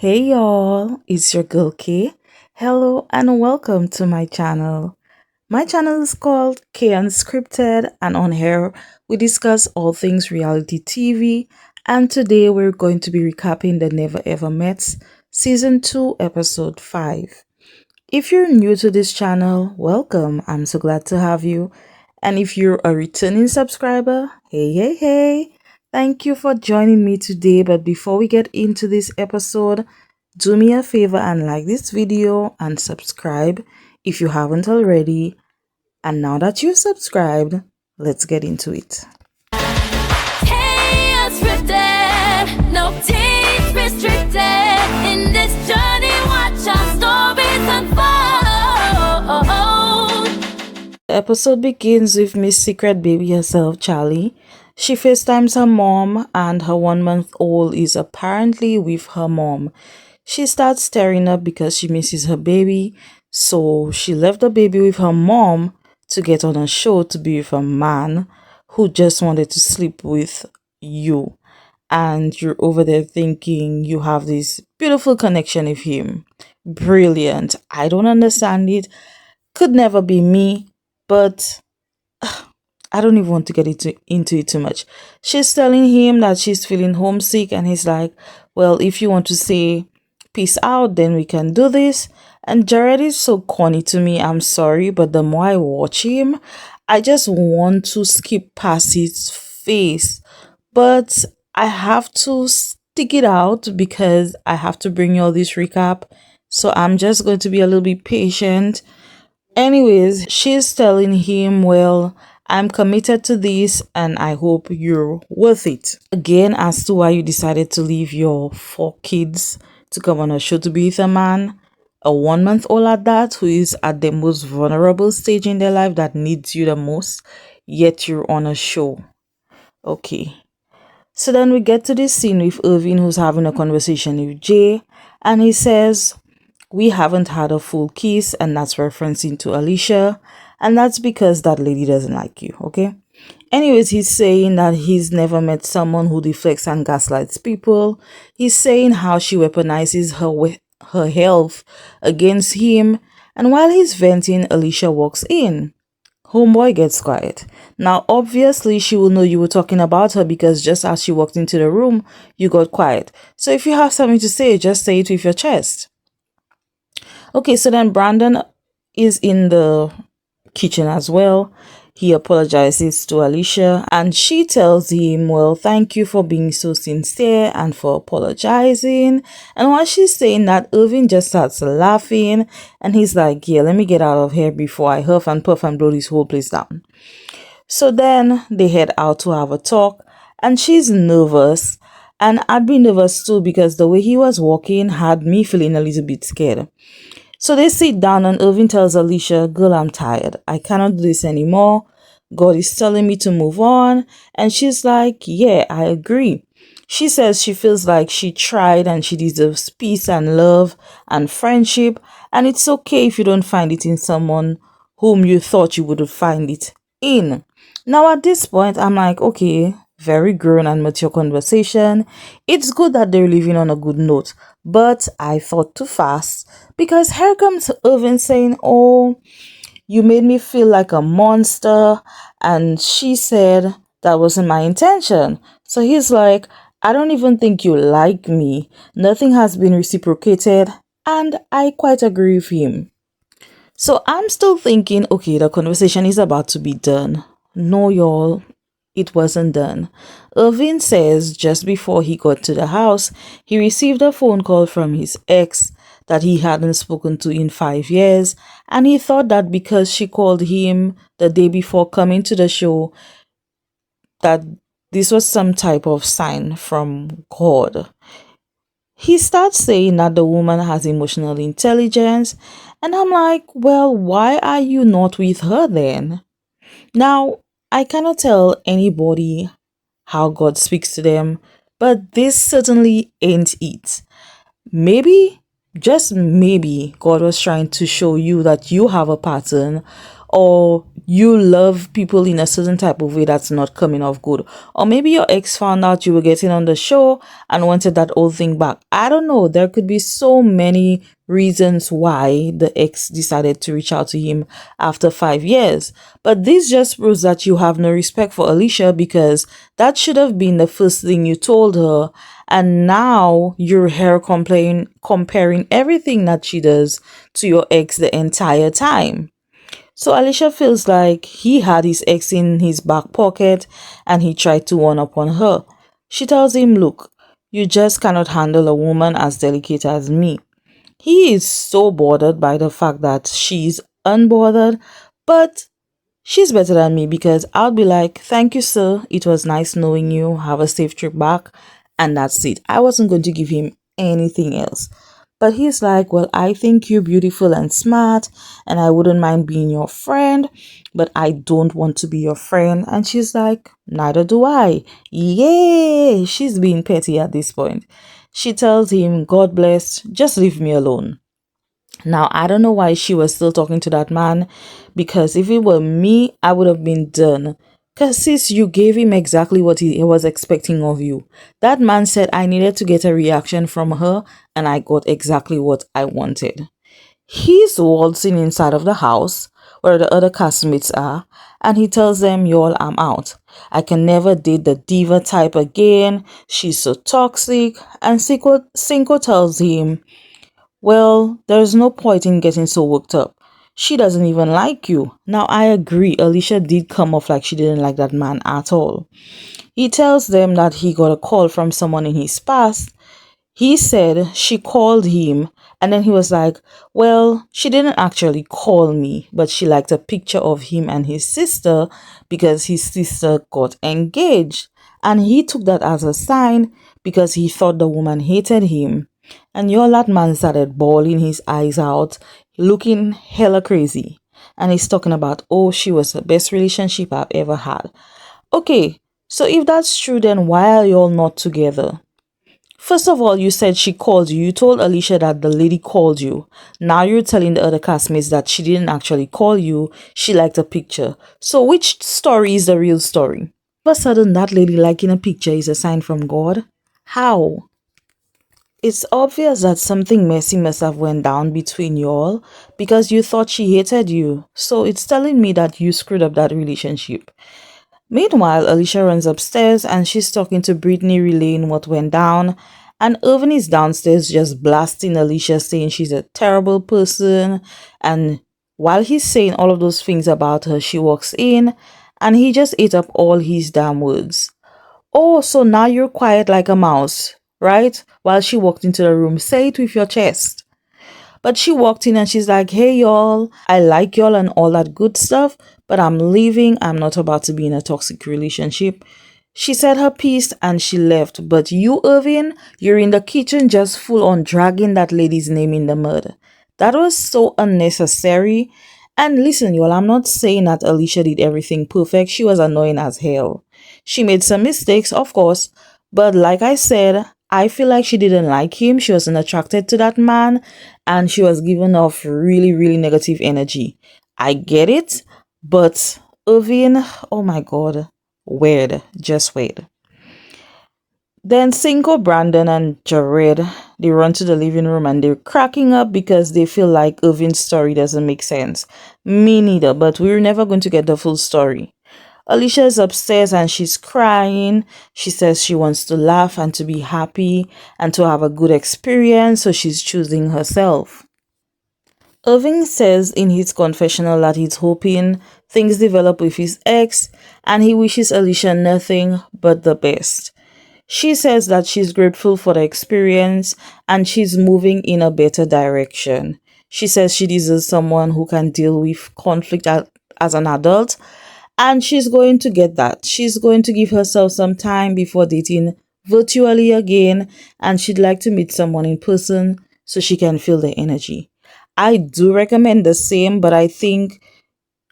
Hey y'all, it's your girl Kay. Hello and welcome to my channel. My channel is called Kay Unscripted, and on here we discuss all things reality TV. And today we're going to be recapping the Never Ever Mets Season 2 Episode 5. If you're new to this channel, welcome. I'm so glad to have you. And if you're a returning subscriber, hey. Thank you for joining me today. But before we get into this episode, do me a favor and like this video and subscribe if you haven't already. And now that you've subscribed, let's get into it. Kay Unscripted, no teeth restricted. In this journey, watch our stories unfold. The episode begins with Miss Secret Baby herself, Charlie. She FaceTimes her mom, and her 1-month-old is apparently with her mom. She starts tearing up because she misses her baby, so she left the baby with her mom to get on a show to be with a man who just wanted to sleep with you. And you're over there thinking you have this beautiful connection with him. Brilliant. I don't understand it. Could never be me, but I don't even want to get into it too much. She's telling him that she's feeling homesick, and he's like, well, if you want to say peace out, then we can do this. And Jared is so corny to me. I'm sorry, but the more I watch him, I just want to skip past his face. But I have to stick it out because I have to bring you all this recap. So I'm just going to be a little bit patient. Anyways, she's telling him, well, I'm committed to this and I hope you're worth it. Again, as to why you decided to leave your 4 kids to come on a show to be with a man, a 1-month-old at that, who is at the most vulnerable stage in their life that needs you the most, yet you're on a show. Okay. So then we get to this scene with Ervin, who's having a conversation with Jay, and he says, we haven't had a full kiss, and that's referencing to Alisha, and that's because that lady doesn't like you, okay? Anyways, he's saying that he's never met someone who deflects and gaslights people. He's saying how she weaponizes her health against him, and while he's venting, Alisha walks in. Homeboy gets quiet. Now, obviously, she will know you were talking about her because just as she walked into the room, you got quiet. So if you have something to say, just say it with your chest. Okay, so then Brandon is in the kitchen as well. He apologizes to Alisha and she tells him, well, thank you for being so sincere and for apologizing. And while she's saying that, Ervin just starts laughing and he's like, yeah, let me get out of here before I huff and puff and blow this whole place down. So then they head out to have a talk and she's nervous. And I'd be nervous too because the way he was walking had me feeling a little bit scared. So they sit down and Ervin tells Alisha, girl, I'm tired. I cannot do this anymore. God is telling me to move on. And she's like, yeah, I agree. She says she feels like she tried and she deserves peace and love and friendship. And it's okay if you don't find it in someone whom you thought you would find it in. Now at this point, I'm like, okay, very grown and mature conversation. It's good that they're living on a good note. But I thought too fast because here comes Ervin saying, oh, you made me feel like a monster. And she said that wasn't my intention. So he's like, I don't even think you like me. Nothing has been reciprocated. And I quite agree with him. So I'm still thinking, okay, the conversation is about to be done. No, y'all, it wasn't done. Ervin says just before he got to the house, he received a phone call from his ex that he hadn't spoken to in 5 years, and he thought that because she called him the day before coming to the show, that this was some type of sign from God. He starts saying that the woman has emotional intelligence, and I'm like, well, why are you not with her then? Now, I cannot tell anybody how God speaks to them, but this certainly ain't it. Maybe, just maybe, God was trying to show you that you have a pattern or you love people in a certain type of way that's not coming off good, or maybe your ex found out you were getting on the show and wanted that old thing back. I don't know. There could be so many reasons why the ex decided to reach out to him after 5 years. But this just proves that you have no respect for Alisha, because that should have been the first thing you told her. And now you're here comparing everything that she does to your ex the entire time. So Alicia feels like he had his ex in his back pocket and he tried to one up on her. She tells him, "Look, you just cannot handle a woman as delicate as me." He is so bothered by the fact that she's unbothered, but she's better than me, because I'll be like, "Thank you, sir. It was nice knowing you. Have a safe trip back." And that's it. I wasn't going to give him anything else. But he's like, "Well, I think you're beautiful and smart, and I wouldn't mind being your friend, but I don't want to be your friend." And she's like, "Neither do I." Yay! She's being petty at this point. She tells him, "God bless, just leave me alone." Now, I don't know why she was still talking to that man, because if it were me, I would have been done. Because sis, you gave him exactly what he was expecting of you. That man said I needed to get a reaction from her, and I got exactly what I wanted. He's waltzing inside of the house where the other castmates are, and he tells them, "Y'all, I'm out. I can never date the diva type again. She's so toxic." And Cinco tells him, "Well, there's no point in getting so worked up. She doesn't even like you." Now, I agree, Alicia did come off like she didn't like that man at all. He tells them that he got a call from someone in his past. He said she called him, and then he was like, "Well, she didn't actually call me, but she liked a picture of him and his sister because his sister got engaged." And he took that as a sign because he thought the woman hated him. And your lad man started bawling his eyes out, looking hella crazy. And he's talking about, "Oh, she was the best relationship I've ever had." Okay, so if that's true, then why are y'all not together? First of all, you said she called you. You told Alicia that the lady called you. Now you're telling the other castmates that she didn't actually call you. She liked a picture. So which story is the real story? All of a sudden, that lady liking a picture is a sign from God? How? It's obvious that something messy must have went down between y'all, because you thought she hated you. So it's telling me that you screwed up that relationship. Meanwhile, Alicia runs upstairs and she's talking to Brittany, relaying what went down. And Irvin is downstairs just blasting Alicia, saying she's a terrible person. And while he's saying all of those things about her, she walks in and he just ate up all his damn words. "Oh, so now you're quiet like a mouse, right?" While she walked into the room, "Say it with your chest." But she walked in and she's like, "Hey, y'all, I like y'all and all that good stuff, but I'm leaving. I'm not about to be in a toxic relationship." She said her piece and she left. But you, Irvin, you're in the kitchen just full on dragging that lady's name in the mud. That was so unnecessary. And listen, y'all, I'm not saying that Alicia did everything perfect. She was annoying as hell. She made some mistakes, of course, but like I said, I feel like she didn't like him. She wasn't attracted to that man, and she was giving off really, really negative energy. I get it, but Irvin, oh my god, weird, just weird. Then Cinco, Brandon, and Jared, they run to the living room and they're cracking up because they feel like Irvin's story doesn't make sense. Me neither, but we're never going to get the full story. Alicia is upstairs and she's crying. She says she wants to laugh and to be happy and to have a good experience, so she's choosing herself. Irving says in his confessional that he's hoping things develop with his ex and he wishes Alicia nothing but the best. She says that she's grateful for the experience and she's moving in a better direction. She says she deserves someone who can deal with conflict as an adult, and she's going to get that. She's going to give herself some time before dating virtually again, and she'd like to meet someone in person so she can feel the energy. I do recommend the same, but I think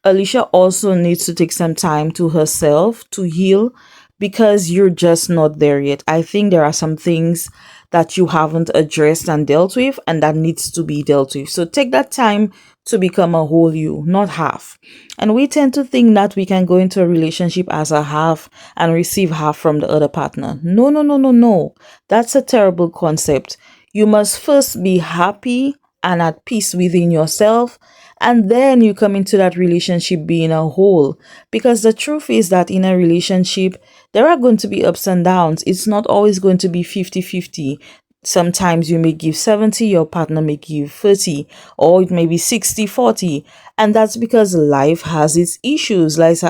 Alicia also needs to take some time to herself to heal, because you're just not there yet. I think there are some things that you haven't addressed and dealt with, and that needs to be dealt with. So take that time to become a whole you, not half. And we tend to think that we can go into a relationship as a half and receive half from the other partner. No, no, no, no, no. That's a terrible concept. You must first be happy and at peace within yourself, and then you come into that relationship being a whole. Because the truth is that in a relationship, there are going to be ups and downs. It's not always going to be 50-50. Sometimes you may give 70, your partner may give 30, or it may be 60-40. And that's because life has its issues, life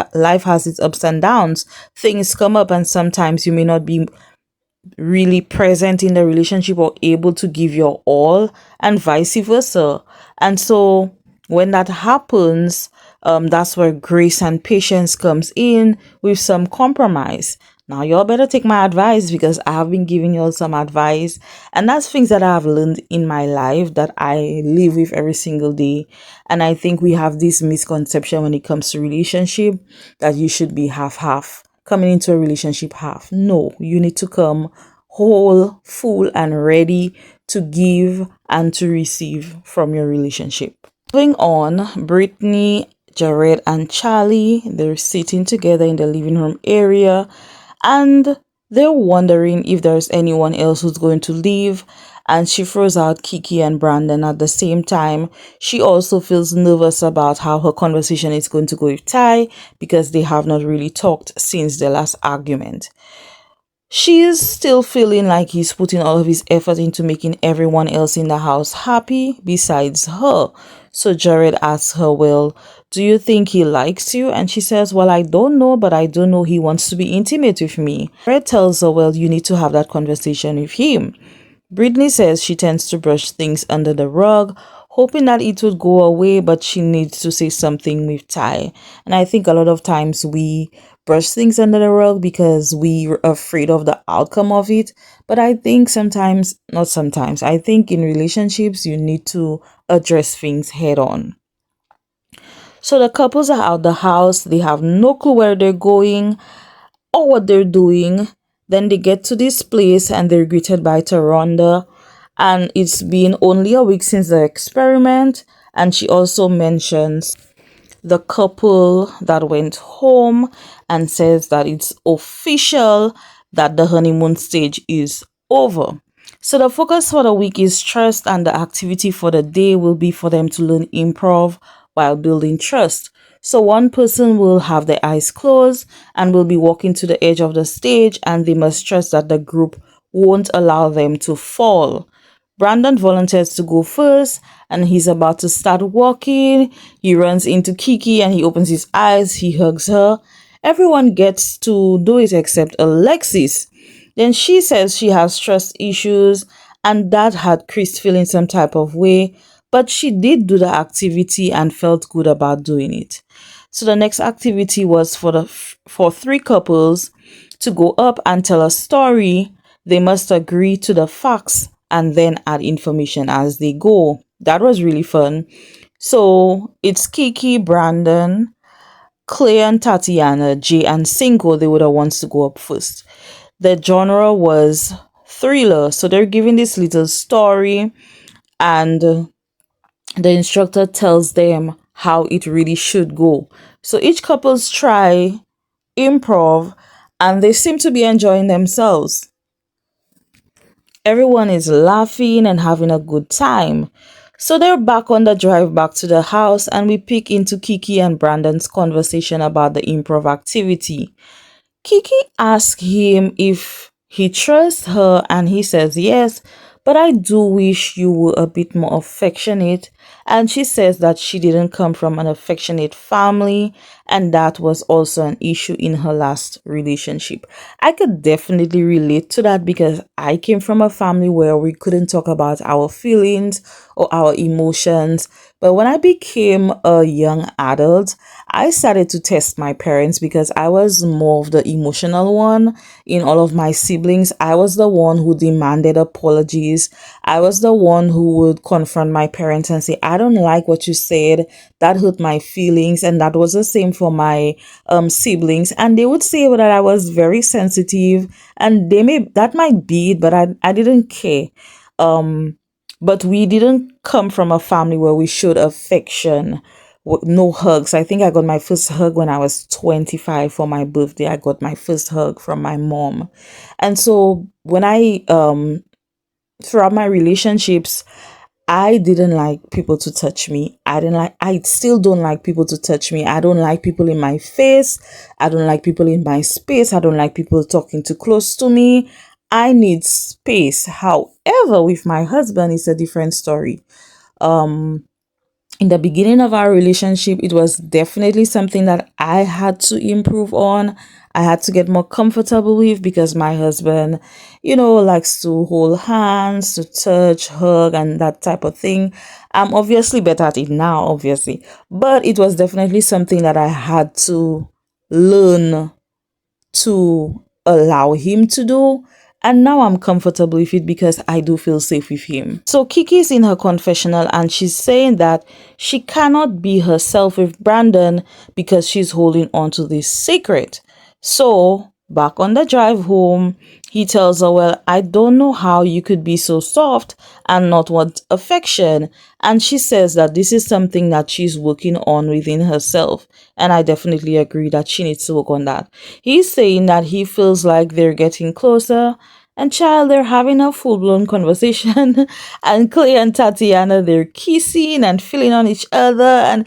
has its ups and downs. Things come up, and sometimes you may not be really present in the relationship or able to give your all, and vice versa. And so when that happens, that's where grace and patience comes in with some compromise. Now y'all better take my advice, because I have been giving y'all some advice, and that's things that I have learned in my life that I live with every single day. And I think we have this misconception when it comes to relationship, that you should be half coming into a relationship half. No, you need to come whole, full, and ready to give and to receive from your relationship. Moving on, Brittany, Jared, and Charlie, they're sitting together in the living room area, and they're wondering if there's anyone else who's going to leave. And she throws out Keke and Brandon at the same time. She also feels nervous about how her conversation is going to go with Ty, because they have not really talked since the last argument. She is still feeling like he's putting all of his effort into making everyone else in the house happy besides her. So Jared asks her, well, do you think he likes you? And she says, well, I don't know, but I do know he wants to be intimate with me. Jared tells her, well, you need to have that conversation with him. Brittany says she tends to brush things under the rug, hoping that it would go away, but she needs to say something with Ty. And I think a lot of times we brush things under the rug because we're afraid of the outcome of it. But I think not sometimes, I think in relationships, you need to address things head on. So the couples are out the house, they have no clue where they're going or what they're doing. Then they get to this place and they're greeted by Taronda. And it's been only a week since the experiment. And she also mentions the couple that went home and says that it's official that the honeymoon stage is over. So the focus for the week is trust, and the activity for the day will be for them to learn improv while building trust. So one person will have their eyes closed and will be walking to the edge of the stage, and they must trust that the group won't allow them to fall. Brandon volunteers to go first, and he's about to start walking. He runs into Keke and he opens his eyes. He hugs her. Everyone gets to do it except Alexis. Then she says she has trust issues, and that had Chris feeling some type of way, but she did do the activity and felt good about doing it. So the next activity was for three couples to go up and tell a story. They must agree to the facts and then add information as they go. That was really fun. So it's Keke, Brandon, Clay and Tatiana, Jay and Cinco. They were the ones to go up first. The genre was thriller. So they're giving this little story, and the instructor tells them how it really should go. So each couples try improv, and they seem to be enjoying themselves. Everyone is laughing and having a good time. So they're back on the drive back to the house, and we peek into Keke and Brandon's conversation about the improv activity. Keke asks him if he trusts her, and he says yes, but I do wish you were a bit more affectionate. And she says that she didn't come from an affectionate family, and that was also an issue in her last relationship. I could definitely relate to that, because I came from a family where we couldn't talk about our feelings or our emotions. But when I became a young adult, I started to test my parents, because I was more of the emotional one in all of my siblings. I was the one who demanded apologies is I was the one who would confront my parents and say, I don't like what you said. That hurt my feelings. And that was the same for my siblings. And they would say that I was very sensitive, and that might be it, but I didn't care. Um, but we didn't come from a family where we showed affection. No hugs. I think I got my first hug when I was 25 for my birthday. I got my first hug from my mom. And so when throughout my relationships, I didn't like people to touch me. I still don't like people to touch me. I don't like people in my face. I don't like people in my space. I don't like people talking too close to me. I need space. However, with my husband, it's a different story. Um, in the beginning of our relationship, it was definitely something that I had to improve on. I had to get more comfortable with because my husband, likes to hold hands, to touch, hug, and that type of thing. I'm obviously better at it now, obviously. But it was definitely something that I had to learn to allow him to do. And now I'm comfortable with it because I do feel safe with him. So Kiki's in her confessional and she's saying that she cannot be herself with Brandon because she's holding on to this secret. So back on the drive home, he tells her, well, I don't know how you could be so soft and not want affection. And she says that this is something that she's working on within herself. And I definitely agree that she needs to work on that. He's saying that he feels like they're getting closer. And child, they're having a full-blown conversation. And Clay and Tatiana, they're kissing and feeling on each other and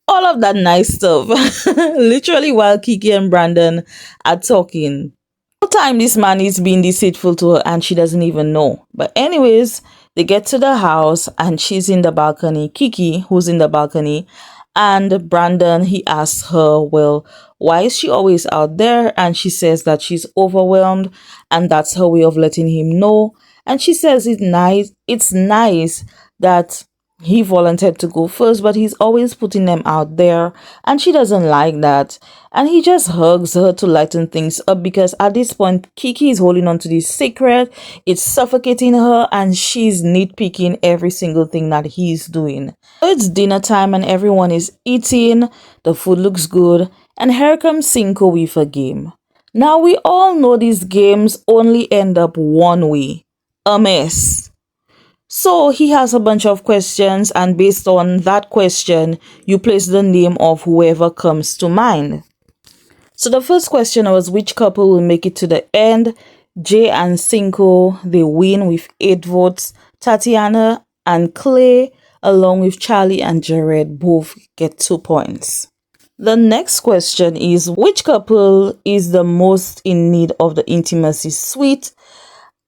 all of that nice stuff. Literally while Keke and Brandon are talking. Time this man is being deceitful to her and she doesn't even know. But anyways, they get to the house and she's in the balcony. Keke, who's in the balcony, and Brandon, he asks her, well, why is she always out there? And she says that she's overwhelmed and that's her way of letting him know. And she says it's nice that he volunteered to go first, but he's always putting them out there, and she doesn't like that. And he just hugs her to lighten things up because at this point, Keke is holding on to this secret. It's suffocating her, and she's nitpicking every single thing that he's doing. So it's dinner time, and everyone is eating. The food looks good, and here comes Cinco with a game. Now, we all know these games only end up one way: a mess. So he has a bunch of questions, and based on that question, you place the name of whoever comes to mind. So the first question was, which couple will make it to the end? Jay and Cinco, they win with 8 votes. Tatiana and Clay, along with Charlie and Jared, both get 2 points. The next question is, which couple is the most in need of the intimacy suite?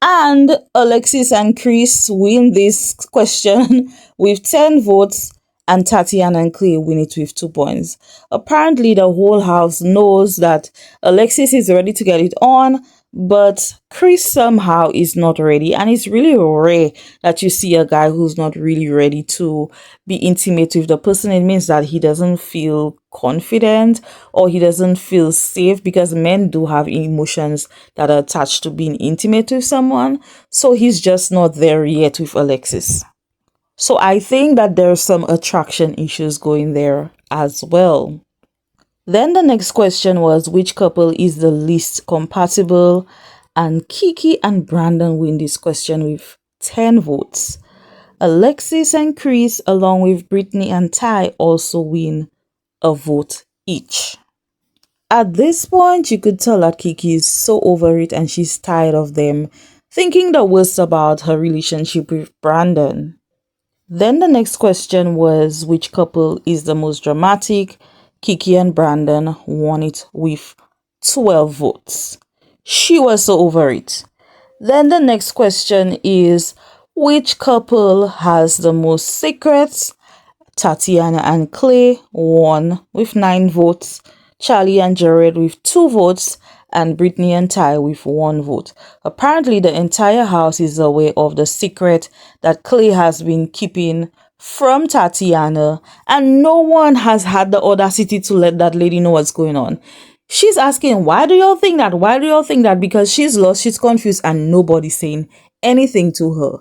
And Alexis and Chris win this question with 10 votes, and Tatiana and Clay win it with 2 points. Apparently, the whole house knows that Alexis is ready to get it on, but Chris somehow is not ready. And it's really rare that you see a guy who's not really ready to be intimate with the person. It means that he doesn't feel confident or he doesn't feel safe, because men do have emotions that are attached to being intimate with someone. So he's just not there yet with Alexis. So I think that there's some attraction issues going there as well. Then the next question was, which couple is the least compatible? And Keke and Brandon win this question with 10 votes. Alexis and Chris, along with Brittany and Ty, also win a vote each. At this point, you could tell that Keke is so over it and she's tired of them, thinking the worst about her relationship with Brandon. Then the next question was, which couple is the most dramatic? Keke and Brandon won it with 12 votes. She was so over it. Then the next question is, which couple has the most secrets? Tatiana and Clay won with 9 votes. Charlie and Jared with 2 votes. And Brittany and Ty with 1 vote. Apparently, the entire house is aware of the secret that Clay has been keeping from Tatiana, and no one has had the audacity to let that lady know what's going on. She's asking, why do y'all think that? Why do y'all think that? Because she's lost, she's confused, and nobody's saying anything to her.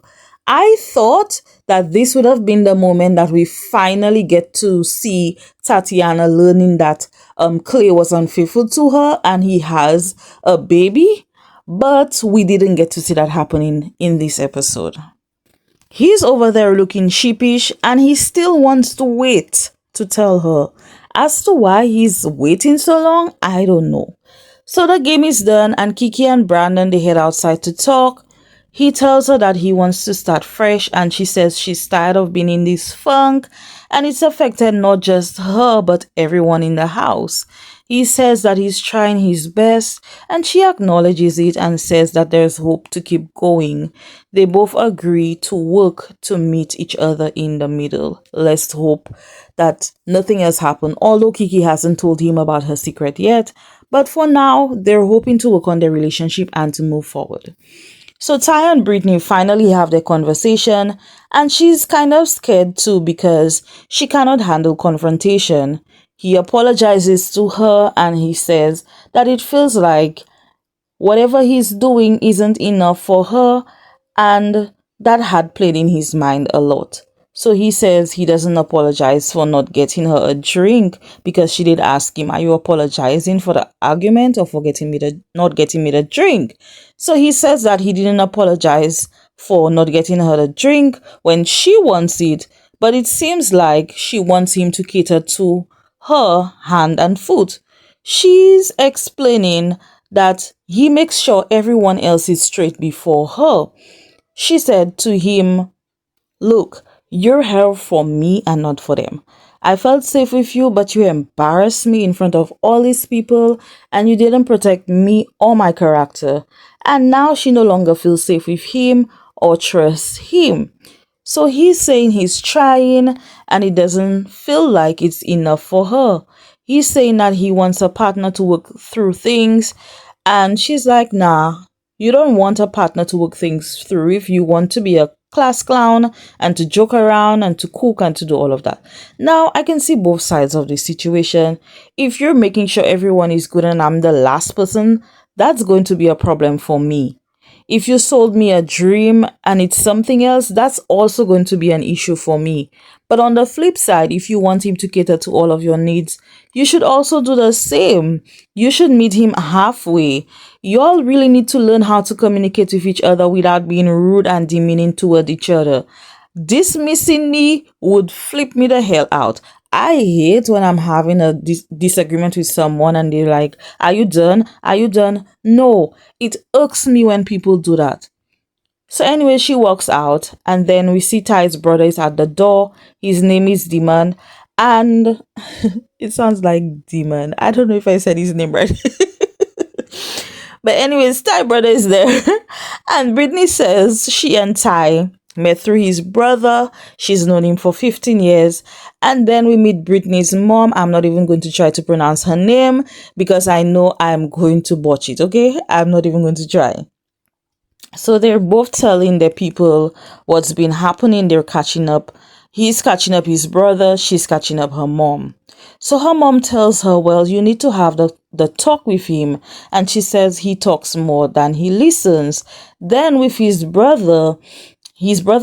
I thought that this would have been the moment that we finally get to see Tatiana learning that Clay was unfaithful to her and he has a baby, but we didn't get to see that happening in this episode. He's over there looking sheepish and he still wants to wait to tell her. As to why he's waiting so long, I don't know. So the game is done and Keke and Brandon they head outside to talk. He tells her that he wants to start fresh and she says she's tired of being in this funk and it's affected not just her but everyone in the house. He says that he's trying his best and she acknowledges it and says that there's hope to keep going. They both agree to work to meet each other in the middle. Let's hope that nothing else happened, although Keke hasn't told him about her secret yet. But for now, they're hoping to work on their relationship and to move forward. So Ty and Brittany finally have their conversation and she's kind of scared too because she cannot handle confrontation. He apologizes to her and he says that it feels like whatever he's doing isn't enough for her and that had played in his mind a lot. So he says he doesn't apologize for not getting her a drink because she did ask him, are you apologizing for the argument or for not getting me the drink? So he says that he didn't apologize for not getting her the drink when she wants it, but it seems like she wants him to cater to her hand and foot. She's explaining that he makes sure everyone else is straight before her. She said to him, look, you're here for me and not for them. I felt safe with you, but you embarrassed me in front of all these people and you didn't protect me or my character. And now she no longer feels safe with him or trusts him. So he's saying he's trying and it doesn't feel like it's enough for her. He's saying that he wants a partner to work through things and she's like, nah, you don't want a partner to work things through if you want to be a class clown and to joke around and to cook and to do all of that. Now, I can see both sides of this situation. If you're making sure everyone is good and I'm the last person, that's going to be a problem for me. If you sold me a dream and it's something else, that's also going to be an issue for me. But on the flip side, if you want him to cater to all of your needs, you should also do the same. You should meet him halfway. You all really need to learn how to communicate with each other without being rude and demeaning toward each other. Dismissing me would flip me the hell out. I hate when I'm having a disagreement with someone and they're like, are you done? Are you done? No, it irks me when people do that. So anyway, she walks out and then we see Ty's brother is at the door. His name is Demon and it sounds like Demon. I don't know if I said his name right. But anyways, Ty brother is there and Brittany says she and Ty met through his brother. She's known him for 15 years. And then we meet Brittany's mom. I'm not even going to try to pronounce her name because I know I'm going to botch it, okay? I'm not even going to try. So they're both telling their people what's been happening. They're catching up. He's catching up his brother. She's catching up her mom. So her mom tells her, well, you need to have the talk with him. And she says he talks more than he listens. Then with his brother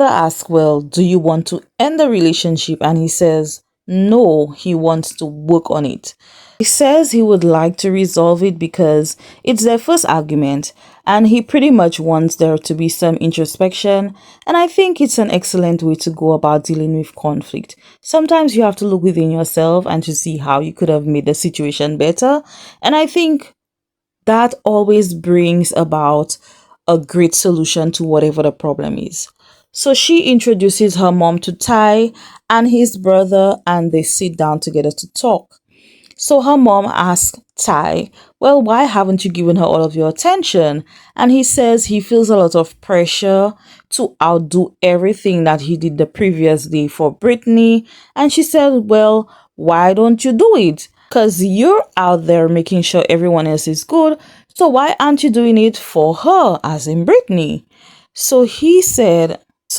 asks, well, do you want to end the relationship? And he says, no, he wants to work on it. He says he would like to resolve it because it's their first argument and he pretty much wants there to be some introspection. And I think it's an excellent way to go about dealing with conflict. Sometimes you have to look within yourself and to see how you could have made the situation better. And I think that always brings about a great solution to whatever the problem is. So she introduces her mom to Ty and his brother and they sit down together to talk. So her mom asks Ty, well, why haven't you given her all of your attention? And he says he feels a lot of pressure to outdo everything that he did the previous day for Brittany. And she said, well, why don't you do it? Because you're out there making sure everyone else is good. So why aren't you doing it for her, as in Brittany? So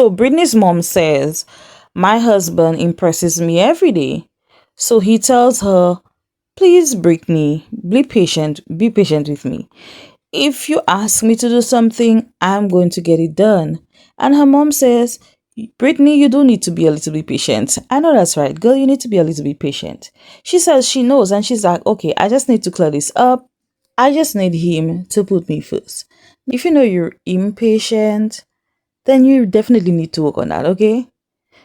Brittany's mom says, my husband impresses me every day. So he tells her, please, Brittany, be patient with me. If you ask me to do something, I'm going to get it done. And her mom says, Brittany, you do need to be a little bit patient. I know that's right. Girl, you need to be a little bit patient. She says she knows and she's like, okay, I just need to clear this up. I just need him to put me first. If you know you're impatient, then you definitely need to work on that, okay?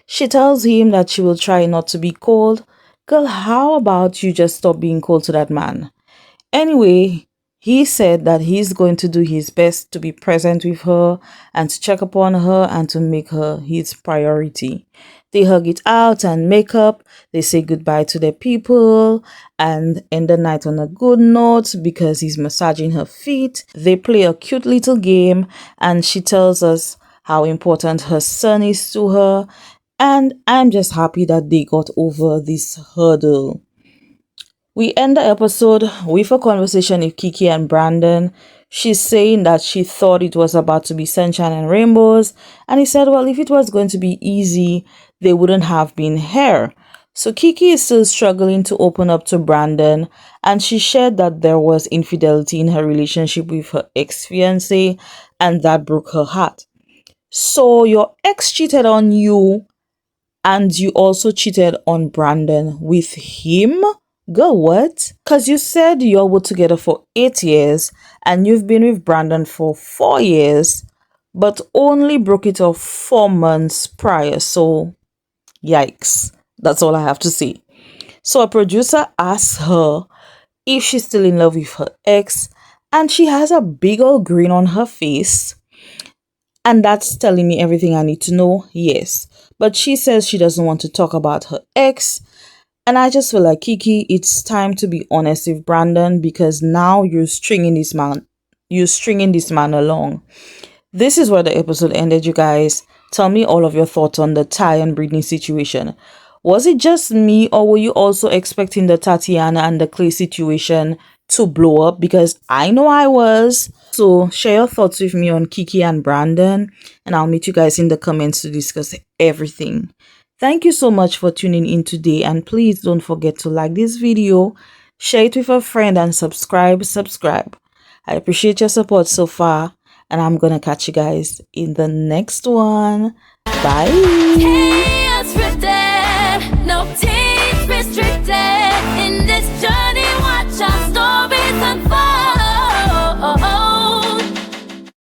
She tells him that she will try not to be cold. Girl, how about you just stop being cold to that man? Anyway, he said that he's going to do his best to be present with her and to check upon her and to make her his priority. They hug it out and make up. They say goodbye to their people and end the night on a good note because he's massaging her feet. They play a cute little game and she tells us how important her son is to her. And I'm just happy that they got over this hurdle. We end the episode with a conversation with Keke and Brandon. She's saying that she thought it was about to be sunshine and rainbows. And he said, well, if it was going to be easy, they wouldn't have been here. So Keke is still struggling to open up to Brandon. And she shared that there was infidelity in her relationship with her ex-fiancé. And that broke her heart. So your ex cheated on you. And you also cheated on Brandon with him? Girl, what? Because you said you were together for 8 years and you've been with Brandon for 4 years, but only broke it off 4 months prior. So, yikes. That's all I have to say. So, a producer asks her if she's still in love with her ex, and she has a big old grin on her face. And that's telling me everything I need to know, yes. But she says she doesn't want to talk about her ex. And I just feel like, Keke, it's time to be honest with Brandon because now you're stringing this man along. This is where the episode ended, you guys. Tell me all of your thoughts on the Ty and Britney situation. Was it just me or were you also expecting the Tatiana and the Clay situation to blow up? Because I know I was. So share your thoughts with me on Keke and Brandon and I'll meet you guys in the comments to discuss everything. Thank you so much for tuning in today and please don't forget to like this video, share it with a friend and subscribe. I appreciate your support so far and I'm gonna catch you guys in the next one. Bye.